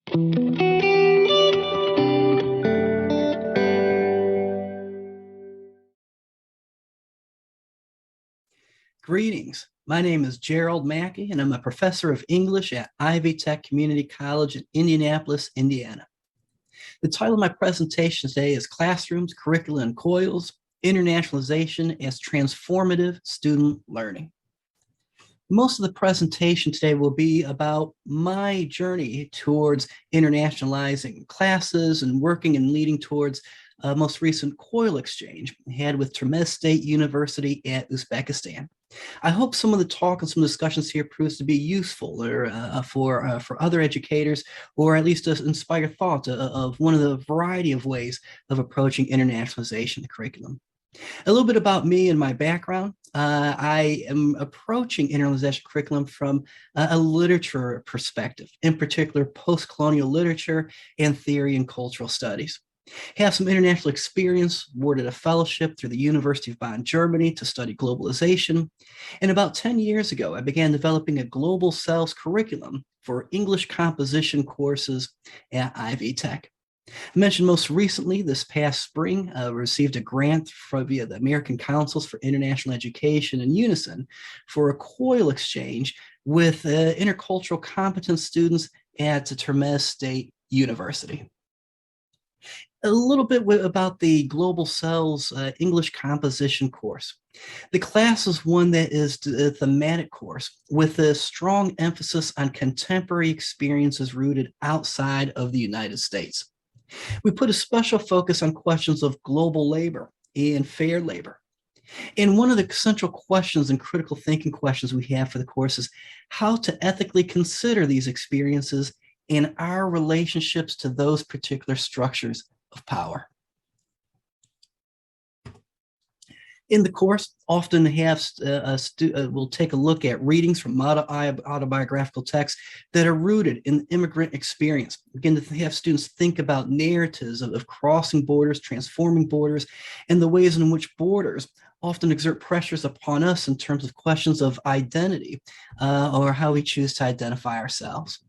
Greetings. My name is Gerald Maki, and I'm a professor of English at Ivy Tech Community College in Indianapolis, Indiana. The title of my presentation today is Classrooms, Curricula, and COILS, Internationalization as Transformative Student Learning. Most of the presentation today will be about my journey towards internationalizing classes and working and leading towards most recent COIL exchange I had with Termez State University at Uzbekistan. I hope some of the talk and some discussions here proves to be useful or for other educators, or at least to inspire thought of one of the variety of ways of approaching internationalization in the curriculum. A little bit about me and my background. I am approaching internationalization curriculum from a literature perspective, in particular post-colonial literature and theory and cultural studies. Have some international experience, awarded a fellowship through the University of Bonn, Germany to study globalization. And about 10 years ago, I began developing a global sales curriculum for English composition courses at Ivy Tech. I mentioned most recently this past spring, received a grant via the American Councils for International Education and Unison for a COIL exchange with intercultural competence students at Termez State University. A little bit about the Global Cells English Composition course. The class is one that is a thematic course with a strong emphasis on contemporary experiences rooted outside of the United States. We put a special focus on questions of global labor and fair labor. And one of the central questions and critical thinking questions we have for the course is how to ethically consider these experiences and our relationships to those particular structures of power. In the course, often we'll take a look at readings from autobiographical texts that are rooted in immigrant experience. Begin to have students think about narratives of crossing borders, transforming borders, and the ways in which borders often exert pressures upon us in terms of questions of identity or how we choose to identify ourselves.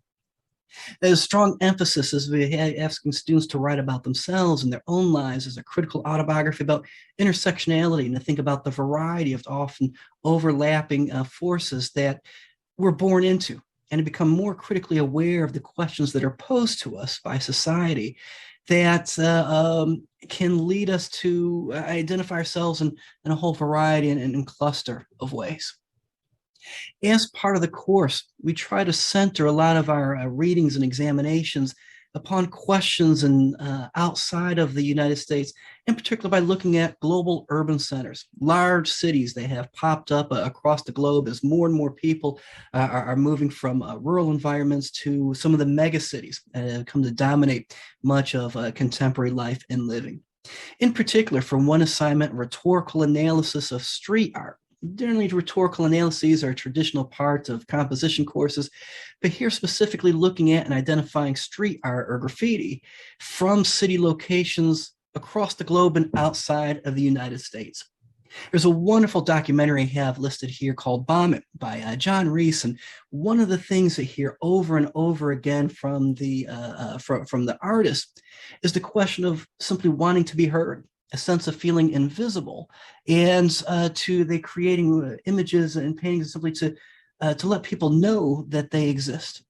There's a strong emphasis as we asking students to write about themselves and their own lives as a critical autobiography about intersectionality and to think about the variety of often overlapping forces that we're born into and to become more critically aware of the questions that are posed to us by society that can lead us to identify ourselves in a whole variety and cluster of ways. As part of the course, we try to center a lot of our readings and examinations upon questions and outside of the United States, in particular by looking at global urban centers, large cities that have popped up across the globe as more and more people are moving from rural environments to some of the mega cities that have come to dominate much of contemporary life and living. In particular, for one assignment, rhetorical analysis of street art. Generally, rhetorical analyses are a traditional part of composition courses, but here specifically looking at and identifying street art or graffiti from city locations across the globe and outside of the United States. There's a wonderful documentary I have listed here called Bomb It by John Reese, and one of the things I hear over and over again from the artist is the question of simply wanting to be heard, a sense of feeling invisible, and to the creating images and paintings simply to let people know that they exist.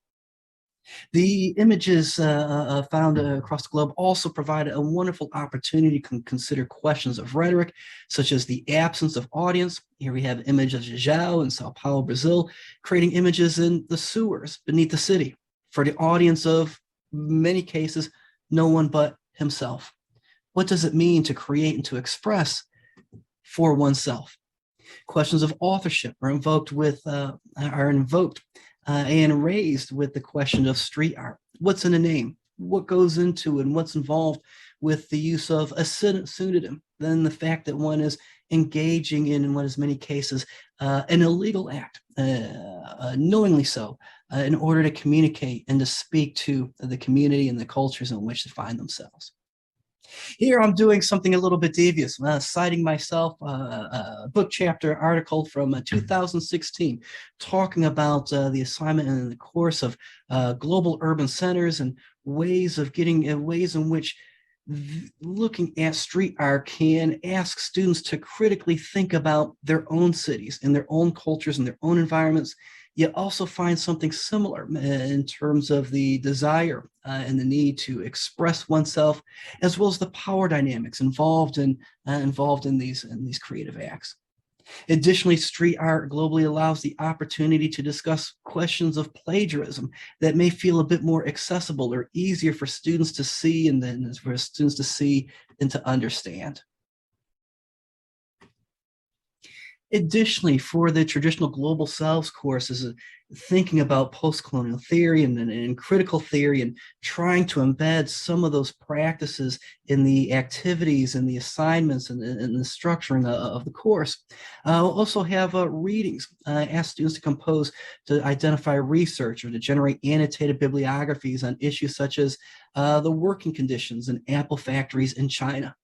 The images found across the globe also provide a wonderful opportunity to consider questions of rhetoric, such as the absence of audience. Here we have images of João in Sao Paulo, Brazil, creating images in the sewers beneath the city for the audience of, many cases, no one but himself. What does it mean to create and to express for oneself? Questions of authorship are invoked and raised with the question of street art. What's in a name? What goes into and what's involved with the use of a pseudonym? Then the fact that one is engaging in what is many cases an illegal act, knowingly so, in order to communicate and to speak to the community and the cultures in which they find themselves. Here I'm doing something a little bit devious, citing myself a book chapter article from 2016, talking about the assignment in the course of global urban centers and ways in which looking at street art can ask students to critically think about their own cities and their own cultures and their own environments, yet also find something similar in terms of the desire and the need to express oneself, as well as the power dynamics involved in these creative acts. Additionally, street art globally allows the opportunity to discuss questions of plagiarism that may feel a bit more accessible or easier for students to see and to understand. Additionally, for the traditional global selves courses, thinking about post-colonial theory and critical theory and trying to embed some of those practices in the activities and the assignments and the structuring of the course. We'll also have readings, ask students to compose, to identify research or to generate annotated bibliographies on issues such as the working conditions in apple factories in China.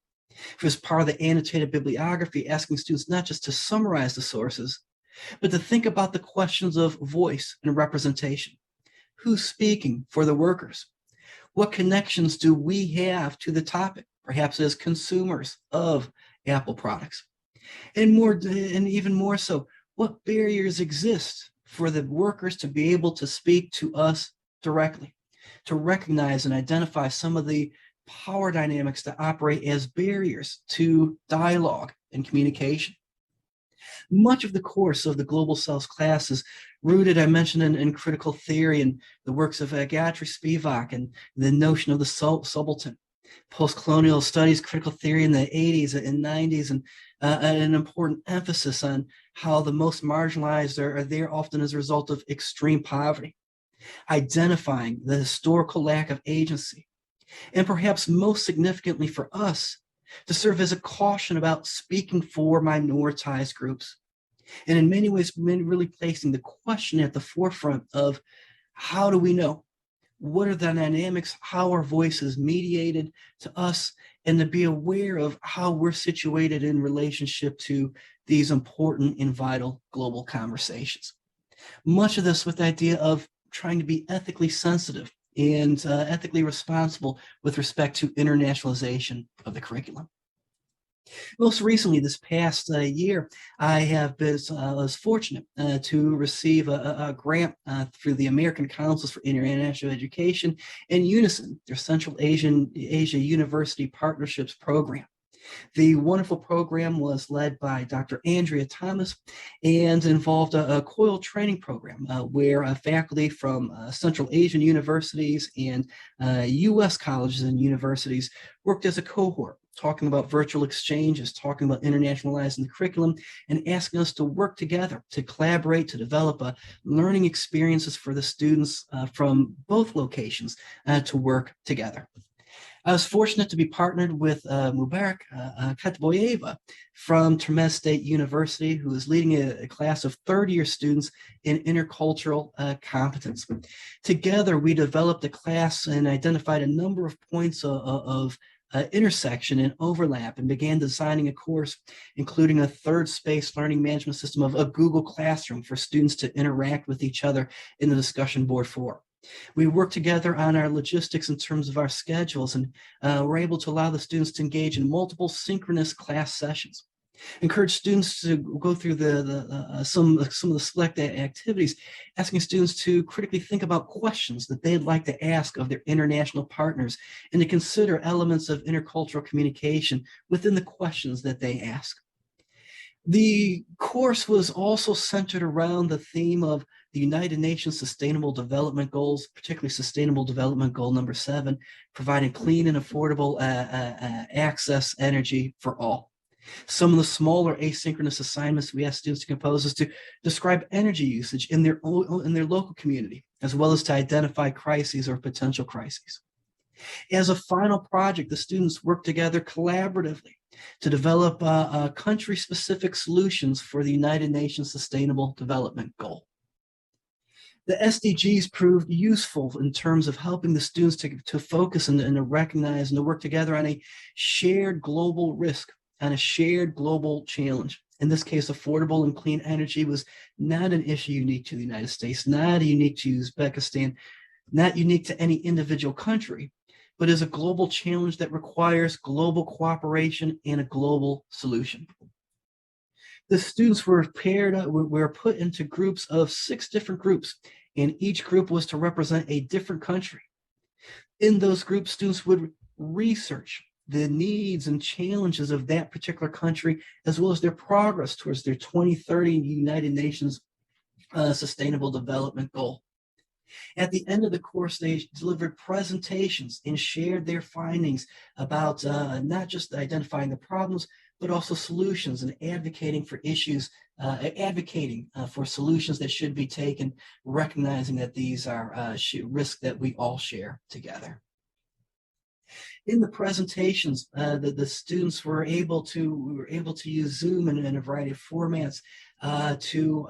As part of the annotated bibliography, asking students not just to summarize the sources, but to think about the questions of voice and representation. Who's speaking for the workers? What connections do we have to the topic, perhaps as consumers of Apple products? And even more so, what barriers exist for the workers to be able to speak to us directly, to recognize and identify some of the power dynamics that operate as barriers to dialogue and communication. Much of the course of the Global Selves class is rooted, I mentioned, in critical theory and the works of Gayatri, Spivak, and the notion of the Subaltern. Post-colonial studies, critical theory in the 80s and 90s, and an important emphasis on how the most marginalized are there often as a result of extreme poverty, identifying the historical lack of agency, and perhaps most significantly for us, to serve as a caution about speaking for minoritized groups. And in many ways, really placing the question at the forefront of how do we know? What are the dynamics? How are voices mediated to us? And to be aware of how we're situated in relationship to these important and vital global conversations. Much of this with the idea of trying to be ethically sensitive and ethically responsible with respect to internationalization of the curriculum. Most recently, this past year, I was fortunate to receive a grant through the American Councils for International Education and Unison, their Central Asia University Partnerships Program. The wonderful program was led by Dr. Andrea Thomas and involved a COIL training program where faculty from Central Asian universities and U.S. colleges and universities worked as a cohort, talking about virtual exchanges, talking about internationalizing the curriculum, and asking us to work together, to collaborate, to develop learning experiences for the students from both locations to work together. I was fortunate to be partnered with Mubarak Katboyeva from Termez State University, who is leading a class of third-year students in intercultural competence. Together, we developed a class and identified a number of points of intersection and overlap, and began designing a course, including a third space learning management system of a Google Classroom for students to interact with each other in the discussion board forum. We worked together on our logistics in terms of our schedules, and were able to allow the students to engage in multiple synchronous class sessions. Encourage students to go through some of the select activities, asking students to critically think about questions that they'd like to ask of their international partners, and to consider elements of intercultural communication within the questions that they ask. The course was also centered around the theme of the United Nations Sustainable Development Goals, particularly Sustainable Development Goal number 7, providing clean and affordable access energy for all. Some of the smaller asynchronous assignments we asked students to compose is to describe energy usage in their local community, as well as to identify crises or potential crises. As a final project, the students worked together collaboratively to develop country-specific solutions for the United Nations Sustainable Development Goal. The SDGs proved useful in terms of helping the students to focus and to recognize and to work together on a shared global risk, on a shared global challenge. In this case, affordable and clean energy was not an issue unique to the United States, not unique to Uzbekistan. not unique to any individual country, but is a global challenge that requires global cooperation and a global solution. The students were were put into groups of 6 different groups, and each group was to represent a different country. In those groups, students would research the needs and challenges of that particular country, as well as their progress towards their 2030 United Nations Sustainable Development Goal. At the end of the course, they delivered presentations and shared their findings about not just identifying the problems, but also solutions and advocating for issues, advocating for solutions that should be taken, recognizing that these are risks that we all share together. In the presentations, the students were able to use Zoom in a variety of formats to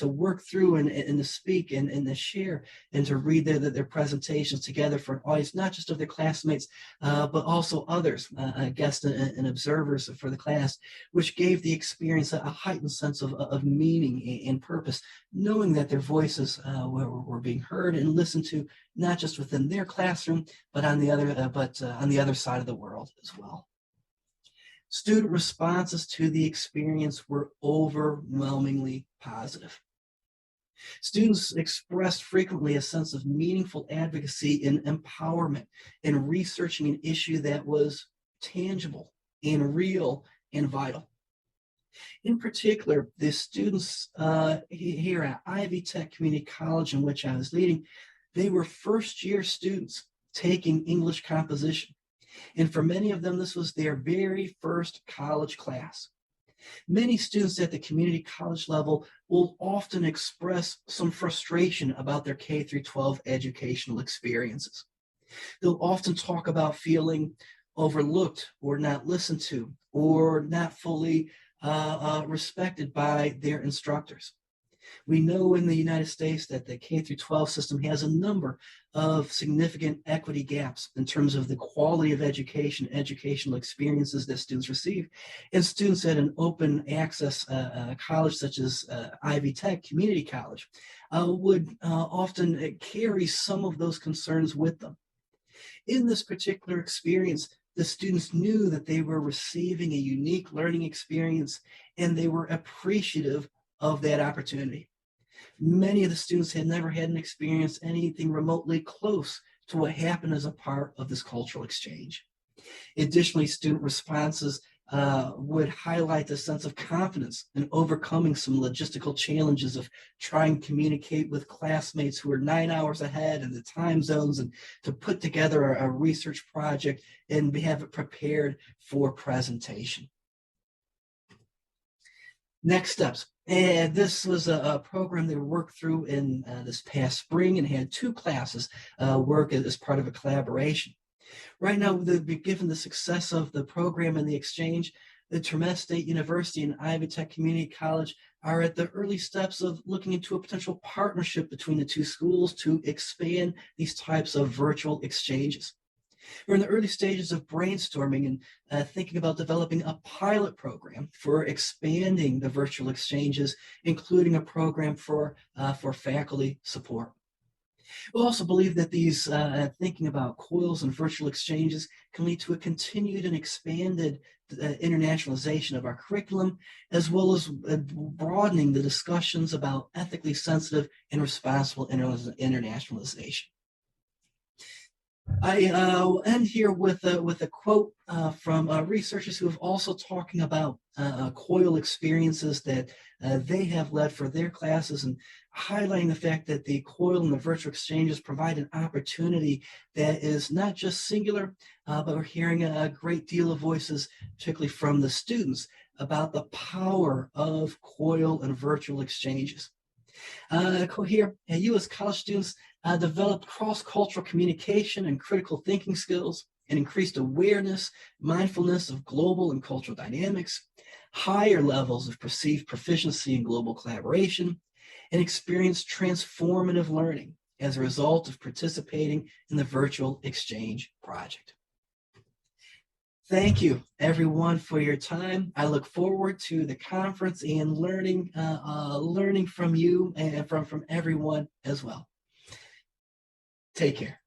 work through and to speak and to share and to read their presentations together for an audience, not just of their classmates, but also others, guests and observers for the class, which gave the experience a heightened sense of meaning and purpose, knowing that their voices were being heard and listened to, not just within their classroom, but on the other side of the world as well. Student responses to the experience were overwhelmingly positive. Students expressed frequently a sense of meaningful advocacy and empowerment in researching an issue that was tangible and real and vital. In particular, the students here at Ivy Tech Community College, in which I was leading, they were first-year students taking English composition. And for many of them, this was their very first college class. Many students at the community college level will often express some frustration about their K through 12 educational experiences. They'll often talk about feeling overlooked or not listened to or not fully respected by their instructors. We know in the United States that the K through 12 system has a number of significant equity gaps in terms of the quality of education, educational experiences that students receive. And students at an open access college such as Ivy Tech Community College would often carry some of those concerns with them. In this particular experience, the students knew that they were receiving a unique learning experience and they were appreciative of that opportunity. Many of the students had never had an experience anything remotely close to what happened as a part of this cultural exchange. Additionally, student responses would highlight the sense of confidence in overcoming some logistical challenges of trying to communicate with classmates who are 9 hours ahead in the time zones and to put together a research project and have it prepared for presentation. Next steps. And this was a program they worked through in this past spring and had 2 classes work as part of a collaboration. Right now, given the success of the program and the exchange, the Termez State University and Ivy Tech Community College are at the early steps of looking into a potential partnership between the 2 schools to expand these types of virtual exchanges. We're in the early stages of brainstorming and thinking about developing a pilot program for expanding the virtual exchanges, including a program for faculty support. We also believe that these thinking about COILs and virtual exchanges can lead to a continued and expanded internationalization of our curriculum, as well as broadening the discussions about ethically sensitive and responsible internationalization. I will end here with a quote from researchers who have also talking about COIL experiences that they have led for their classes and highlighting the fact that the COIL and the virtual exchanges provide an opportunity that is not just singular, but we're hearing a great deal of voices, particularly from the students, about the power of COIL and virtual exchanges. Here, you as college students developed cross-cultural communication and critical thinking skills and increased awareness, mindfulness of global and cultural dynamics, higher levels of perceived proficiency in global collaboration, and experienced transformative learning as a result of participating in the virtual exchange project. Thank you, everyone, for your time. I look forward to the conference and learning from you and from everyone as well. Take care.